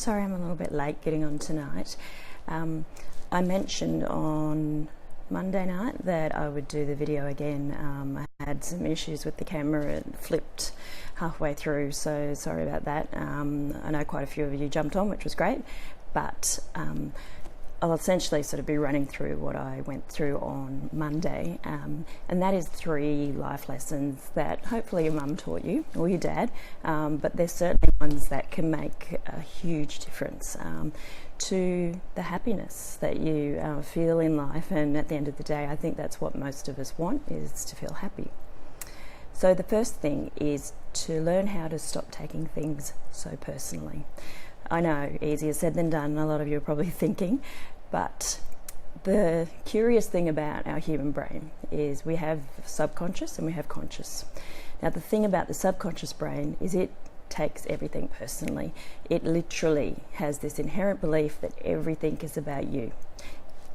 sorry I'm a little bit late getting on tonight. I mentioned on Monday night that I would do the video again. I had some issues with the camera, it flipped halfway through, so sorry about that. I know quite a few of you jumped on, which was great, but I'll essentially sort of be running through what I went through on Monday, and that is 3 life lessons that hopefully your mum taught you, or your dad, but there's certainly ones that can make a huge difference to the happiness that you feel in life. And at the end of the day, I think that's what most of us want, is to feel happy. So the first thing is to learn how to stop taking things so personally. I know, easier said than done, a lot of you are probably thinking, but the curious thing about our human brain is we have subconscious and we have conscious. Now, the thing about the subconscious brain is it takes everything personally. It literally has this inherent belief that everything is about you.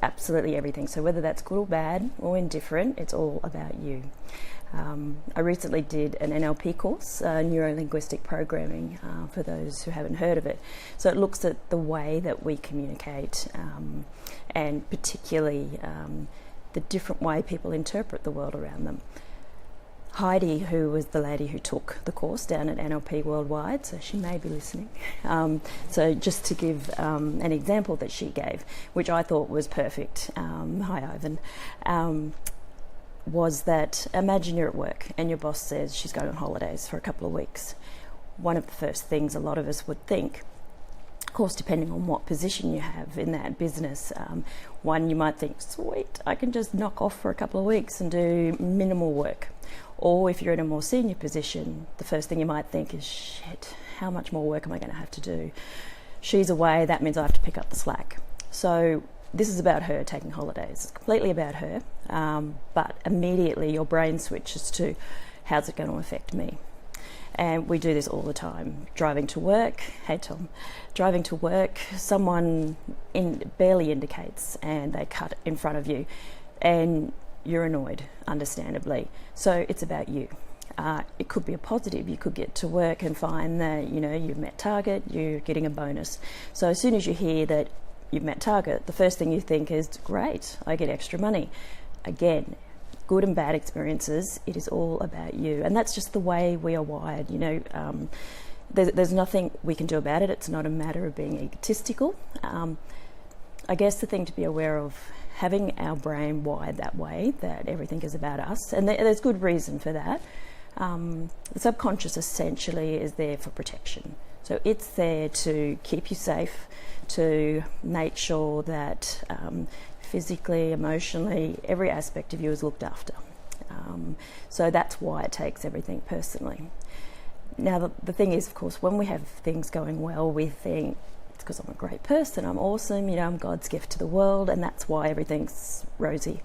Absolutely everything. So whether that's good or bad or indifferent, it's all about you. I recently did an NLP course, neuro-linguistic programming, for those who haven't heard of it. So it looks at the way that we communicate, and particularly the different way people interpret the world around them. Heidi, who was the lady who took the course down at NLP Worldwide, so she may be listening. So just to give an example that she gave, which I thought was perfect, hi Ivan, was that imagine you're at work and your boss says she's going on holidays for a couple of weeks. One of the first things a lot of us would think, of course depending on what position you have in that business, one, you might think, sweet, I can just knock off for a couple of weeks and do minimal work. Or if you're in a more senior position, the first thing you might think is, shit, how much more work am I going to have to do? She's away, that means I have to pick up the slack. So this is about her taking holidays. It's completely about her, but immediately your brain switches to, how's it going to affect me? And we do this all the time. Driving to work, hey Tom, driving to work, someone barely indicates and they cut in front of you and you're annoyed, understandably. So it's about you. It could be a positive. You could get to work and find that, you've met target, you're getting a bonus. So as soon as you hear that you've met target, the first thing you think is, great, I get extra money. Again, good and bad experiences, it is all about you. And that's just the way we are wired. There's nothing we can do about it. It's not a matter of being egotistical. I guess the thing to be aware of, having our brain wired that way, that everything is about us, and there's good reason for that. The subconscious essentially is there for protection. So it's there to keep you safe, to make sure that physically, emotionally, every aspect of you is looked after. So that's why it takes everything personally. Now, the thing is, of course, when we have things going well, we think, it's because I'm a great person, I'm awesome, I'm God's gift to the world, and that's why everything's rosy.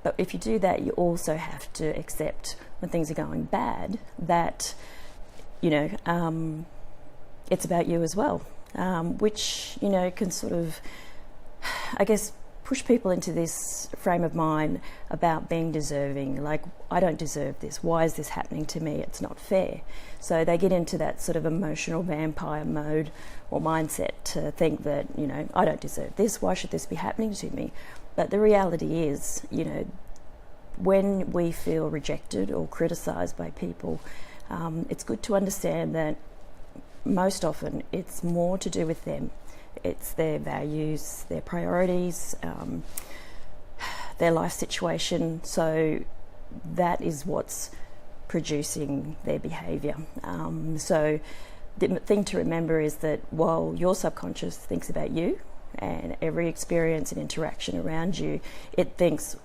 But if you do that, you also have to accept when things are going bad that, it's about you as well, which, can sort of, I guess, push people into this frame of mind about being deserving. Like, I don't deserve this. Why is this happening to me? It's not fair. So they get into that sort of emotional vampire mode or mindset to think that, I don't deserve this. Why should this be happening to me? But the reality is, when we feel rejected or criticised by people, it's good to understand that most often it's more to do with them. It's their values, their priorities, their life situation. So that is what's producing their behaviour. So the thing to remember is that while your subconscious thinks about you and every experience and interaction around you, it thinks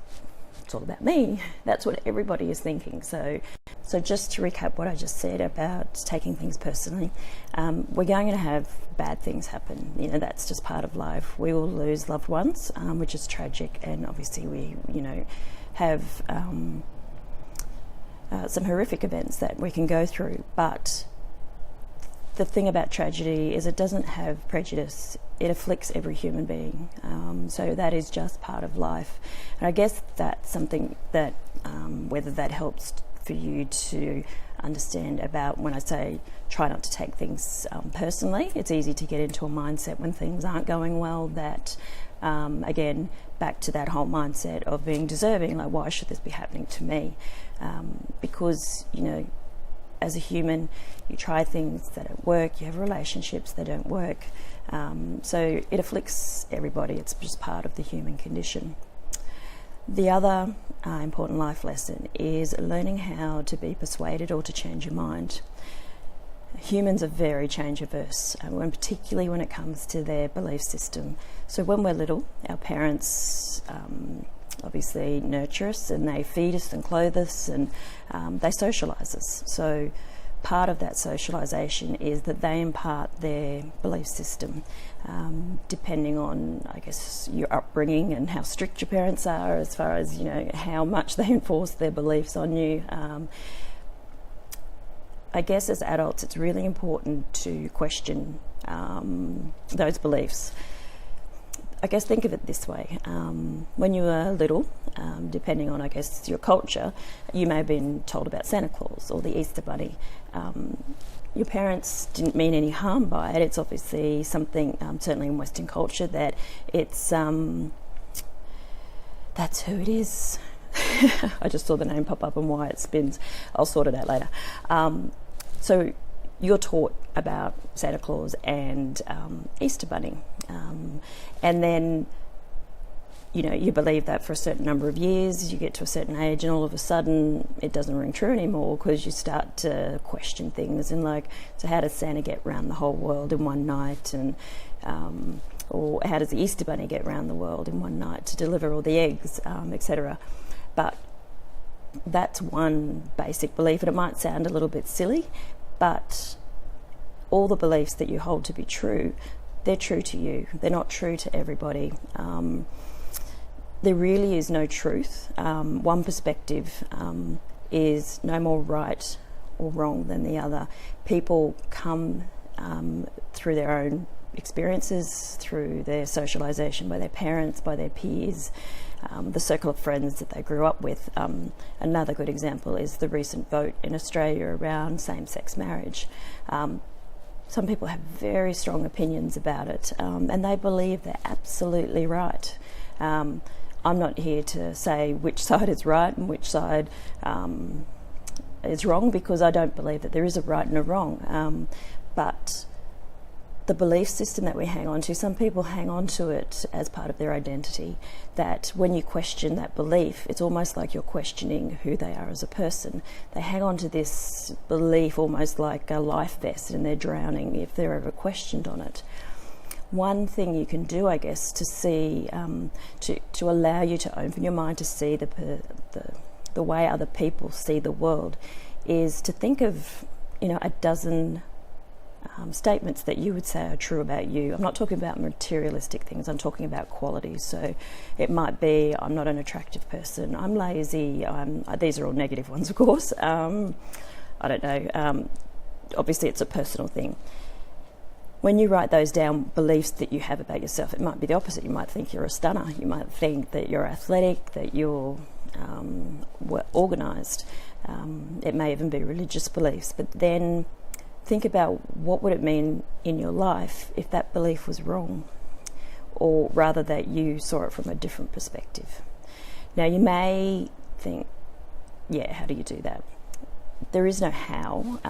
it's all about me. That's what everybody is thinking. So just to recap what I just said about taking things personally, we're going to have bad things happen. That's just part of life. We will lose loved ones, which is tragic, and obviously we, have some horrific events that we can go through. But the thing about tragedy is it doesn't have prejudice. It afflicts every human being. So that is just part of life. And I guess that's something that, whether that helps for you to understand about when I say try not to take things personally. It's easy to get into a mindset when things aren't going well that, again, back to that whole mindset of being deserving, like why should this be happening to me? Because, you know, as a human, you try things that don't work, you have relationships that don't work. So it afflicts everybody. It's just part of the human condition. The other important life lesson is learning how to be persuaded or to change your mind. Humans are very change averse, particularly when it comes to their belief system. So when we're little, our parents obviously nurture us, and they feed us and clothe us, and they socialise us. So part of that socialisation is that they impart their belief system, depending on, I guess, your upbringing and how strict your parents are, as far as, you know, how much they enforce their beliefs on you. I guess as adults, it's really important to question those beliefs. I guess think of it this way. When you were little, depending on, I guess, your culture, you may have been told about Santa Claus or the Easter Bunny. Your parents didn't mean any harm by it. It's obviously something, certainly in Western culture, that it's, that's who it is. I just saw the name pop up and why it spins. I'll sort it out later. So you're taught about Santa Claus and Easter Bunny. And then, you know, you believe that for a certain number of years, you get to a certain age, and all of a sudden it doesn't ring true anymore, because you start to question things, and like, so how does Santa get around the whole world in one night? And or how does the Easter Bunny get around the world in one night to deliver all the eggs, etc. But that's one basic belief, and it might sound a little bit silly, but all the beliefs that you hold to be true, they're true to you. They're not true to everybody. There really is no truth. One perspective is no more right or wrong than the other. People come through their own experiences, through their socialisation by their parents, by their peers, the circle of friends that they grew up with. Another good example is the recent vote in Australia around same-sex marriage. Some people have very strong opinions about it, and they believe they're absolutely right. I'm not here to say which side is right and which side is wrong, because I don't believe that there is a right and a wrong. But the belief system that we hang on to, some people hang on to it as part of their identity, that when you question that belief, it's almost like you're questioning who they are as a person. They hang on to this belief almost like a life vest, and they're drowning if they're ever questioned on it. One thing you can do, I guess, to see, to allow you to open your mind to see the way other people see the world, is to think of, you know, a dozen statements that you would say are true about you. I'm not talking about materialistic things, I'm talking about qualities. So it might be, I'm not an attractive person, I'm lazy, these are all negative ones, of course. I don't know, obviously it's a personal thing. When you write those down, beliefs that you have about yourself, it might be the opposite. You might think you're a stunner, you might think that you're athletic, that you're organised. It may even be religious beliefs, but then think about what would it mean in your life if that belief was wrong, or rather that you saw it from a different perspective. Now you may think, yeah, how do you do that? There is no how.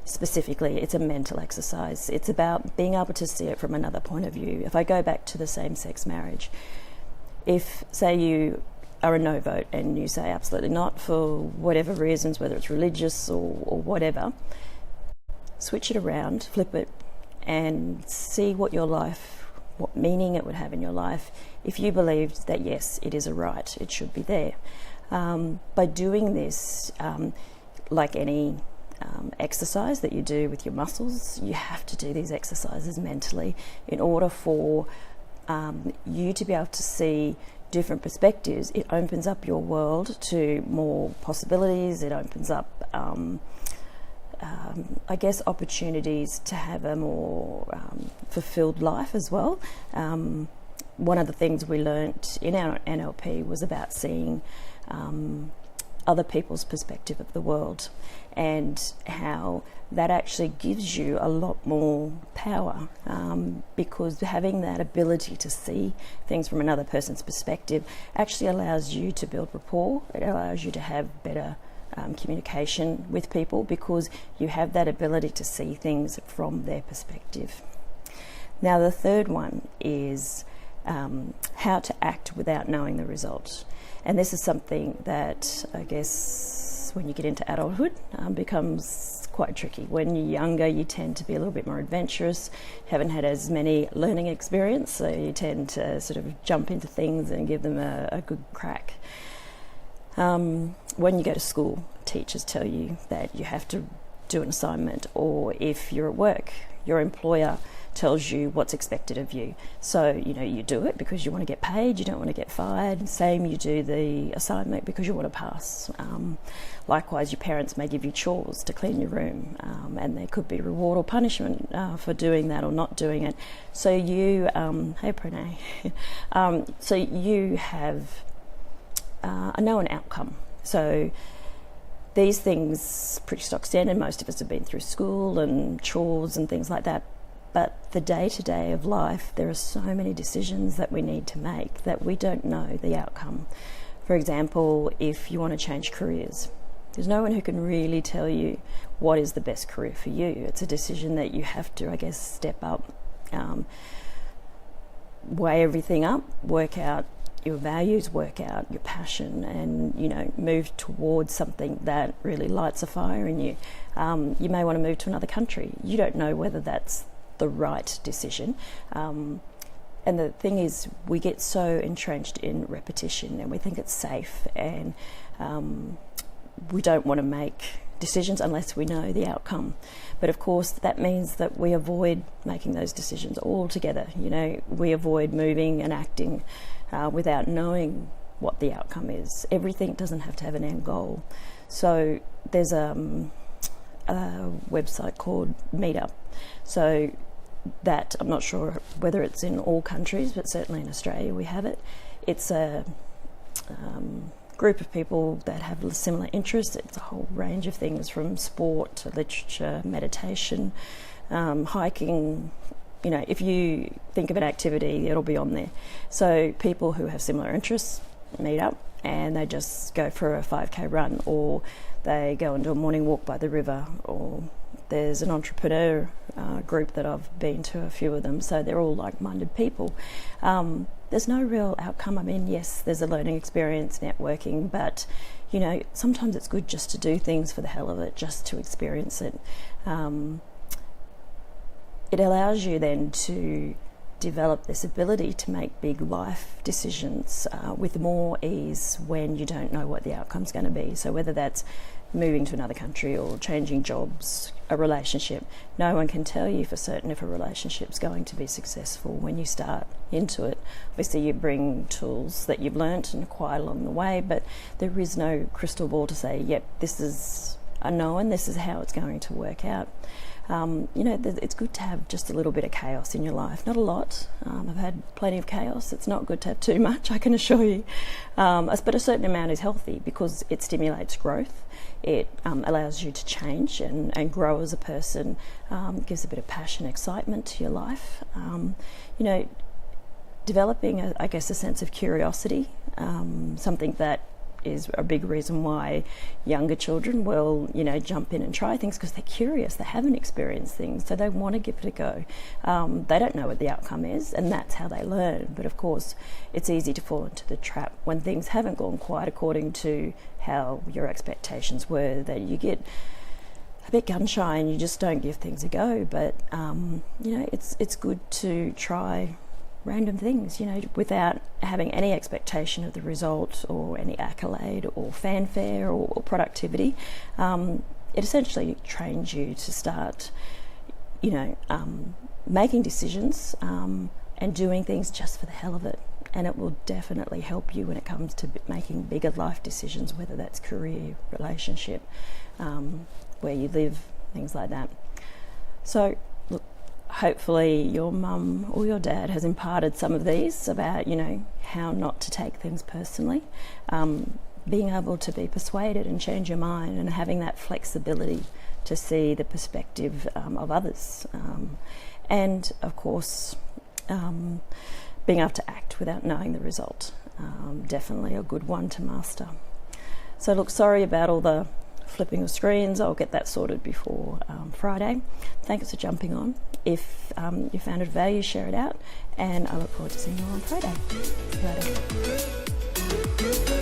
Specifically, it's a mental exercise. It's about being able to see it from another point of view. If I go back to the same-sex marriage, if, say, you are a no vote and you say absolutely not for whatever reasons, whether it's religious or whatever, switch it around, flip it, and see what your life, what meaning it would have in your life if you believed that, yes, it is a right, it should be there. By doing this, like any exercise that you do with your muscles, you have to do these exercises mentally in order for you to be able to see different perspectives. It opens up your world to more possibilities. It opens up, I guess, opportunities to have a more fulfilled life as well. One of the things we learnt in our NLP was about seeing other people's perspective of the world, and how that actually gives you a lot more power, because having that ability to see things from another person's perspective actually allows you to build rapport. It allows you to have better communication with people, because you have that ability to see things from their perspective. Now, the third one is how to act without knowing the result. And this is something that I guess when you get into adulthood becomes quite tricky. When you're younger, you tend to be a little bit more adventurous, haven't had as many learning experience, so you tend to sort of jump into things and give them a good crack. When you go to school, teachers tell you that you have to do an assignment, or if you're at work, your employer tells you what's expected of you. So, you do it because you want to get paid, you don't want to get fired. Same, you do the assignment because you want to pass. Likewise, your parents may give you chores to clean your room, and there could be reward or punishment for doing that or not doing it. So you, hey Pranay, so you have a known outcome. So these things, pretty stock standard, most of us have been through school and chores and things like that. But the day-to-day of life, there are so many decisions that we need to make that we don't know the outcome. For example, if you want to change careers, there's no one who can really tell you what is the best career for you. It's a decision that you have to, I guess, step up, weigh everything up, work out your values, work out your passion, and move towards something that really lights a fire in you. You may want to move to another country. You don't know whether that's the right decision, and the thing is, we get so entrenched in repetition and we think it's safe, and we don't want to make decisions unless we know the outcome. But of course that means that we avoid making those decisions altogether. We avoid moving and acting without knowing what the outcome is. Everything doesn't have to have an end goal. So there's a website called Meetup. So that, I'm not sure whether it's in all countries, but certainly in Australia we have it. It's a group of people that have similar interests. It's a whole range of things, from sport to literature, meditation, hiking. If you think of an activity, it'll be on there. So people who have similar interests meet up and they just go for a 5k run, or they go and do a morning walk by the river, or there's an entrepreneur group that I've been to, a few of them, so they're all like-minded people. There's no real outcome. I mean, yes, there's a learning experience, networking, but sometimes it's good just to do things for the hell of it, just to experience it. It allows you then to develop this ability to make big life decisions with more ease when you don't know what the outcome's going to be. So whether that's moving to another country or changing jobs, a relationship, no one can tell you for certain if a relationship's going to be successful when you start into it. Obviously you bring tools that you've learnt and acquired along the way, but there is no crystal ball to say, yep, this is a known, this is how it's going to work out. It's good to have just a little bit of chaos in your life. Not a lot. I've had plenty of chaos. It's not good to have too much, I can assure you. But a certain amount is healthy because it stimulates growth. It allows you to change and grow as a person. Gives a bit of passion, excitement to your life. Developing, a sense of curiosity, something that is a big reason why younger children will, jump in and try things, because they're curious, they haven't experienced things, so they want to give it a go. They don't know what the outcome is, and that's how they learn. But of course, it's easy to fall into the trap when things haven't gone quite according to how your expectations were, that you get a bit gun shy and you just don't give things a go. But it's good to try random things, without having any expectation of the result or any accolade or fanfare or productivity. It essentially trains you to start, making decisions and doing things just for the hell of it. And it will definitely help you when it comes to making bigger life decisions, whether that's career, relationship, where you live, things like that. So, look, hopefully your mum or your dad has imparted some of these about, how not to take things personally. being able to be persuaded and change your mind, and having that flexibility to see the perspective of others, and of course being able to act without knowing the result. Definitely a good one to master. So look, sorry about all the flipping of screens. I'll get that sorted before Friday. Thanks for jumping on. If you found it of value, share it out, and I look forward to seeing you on Friday. See you later.